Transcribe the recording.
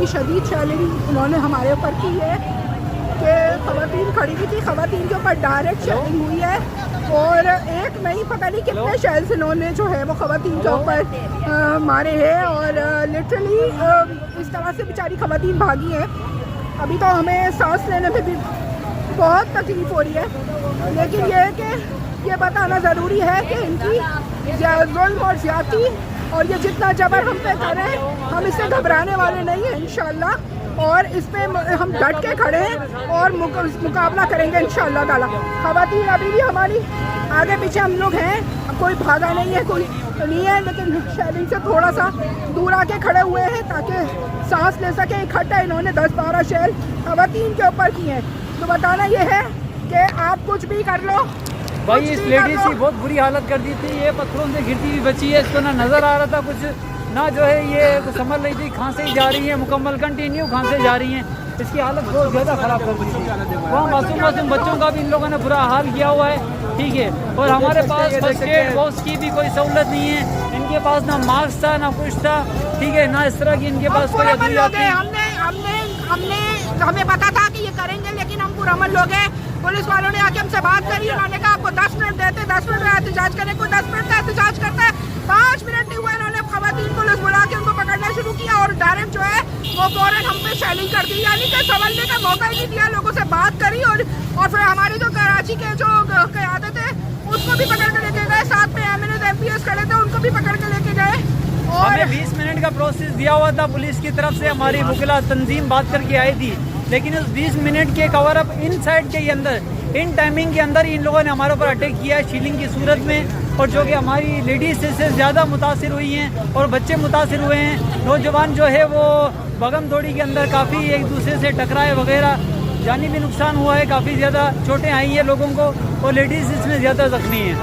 इतनी शदीद शेलिंग उन्होंने हमारे ऊपर की है कि ख़वातीन खड़ी हुई थी, ख़वातीन के ऊपर डायरेक्ट शेलिंग हुई है और एक नहीं पता नहीं कितने शेल्स इन्होंने जो है वो ख़वातीन के ऊपर मारे हैं और लिटरली इस तरह से बेचारी ख़वातीन भागी हैं। अभी तो हमें सांस लेने में भी बहुत तकलीफ़ हो रही है, लेकिन ये है कि ये बताना ज़रूरी है कि इनकी जुल्म और ज़्यादती और ये जितना जबर हम पे करें, हम इससे घबराने वाले नहीं हैं इंशाअल्लाह, और इस पे हम डट के खड़े हैं और मुकाबला करेंगे इंशाअल्लाह ताला। ख़वातीन अभी भी हमारी आगे पीछे हम लोग हैं, कोई भागा नहीं है, कोई नहीं है, लेकिन शेलिंग से थोड़ा सा दूर आके खड़े हुए हैं ताकि सांस ले सके। इकट्ठा इन्होंने 10-12 शेल ख़वातीन के ऊपर किए हैं। तो बताना ये है कि आप कुछ भी कर लो भाई। इस लेडीज की बहुत बुरी हालत कर दी थी, ये पत्थरों से गिरती हुई बची है, इसको ना नज़र आ रहा था कुछ, ना जो है ये संभल रही थी, खांसे ही जा रही है, मुकम्मल कंटिन्यू खांसे जा रही हैं। इसकी हालत बहुत ज़्यादा ख़राब कर दी थी। वहाँ मासूम बच्चों का भी इन लोगों ने बुरा हाल किया हुआ है, ठीक है। और हमारे पास फर्स्ट एड बॉक्स की भी कोई सहूलत नहीं है, इनके पास ना मास्क था ना कुछ था, ठीक है, ना इस तरह की इनके पास कोई अदवियात थी। हमें पता था कि ये करेंगे, लेकिन हम पुरअमल लोग हैं। पुलिस वालों ने आके हमसे बात करी, उन्होंने कहा आपको 10 मिनट देते, 10 मिनट में एहतजाज करने को 10 मिनट का एहतजाज करता है। 5 मिनट नहीं हुए, इन्होंने ख़वातीन पुलिस बुला के उनको पकड़ना शुरू किया और डायरेक्ट जो है वो फौरन हम पे शेलिंग कर दी, यानी कि संभलने का मौका ही नहीं दिया। लोगों से बात करी और फिर हमारे जो कराची के जो क़यादत है उसको भी पकड़ के लेके गए, साथ में MNS MPS खड़े थे उनको भी पकड़ के लेके गए। और हमें 20 मिनट का प्रोसेस दिया हुआ था पुलिस की तरफ से, हमारी वकीला तंजीम बात करके आई थी, लेकिन उस 20 मिनट के कवर अप इन साइड के अंदर, इन टाइमिंग के अंदर इन लोगों ने हमारे ऊपर अटैक किया है शीलिंग की सूरत में, और जो कि हमारी लेडीज से ज़्यादा मुतासिर हुई हैं और बच्चे मुतासिर हुए हैं। नौजवान जो है वो भगम दौड़ी के अंदर काफ़ी एक दूसरे से टकराए वगैरह, जानी भी नुकसान हुआ है, काफ़ी ज़्यादा चोटें आई हैं लोगों को, और लेडीज़ इसमें ज़्यादा ज़ख्मी हैं।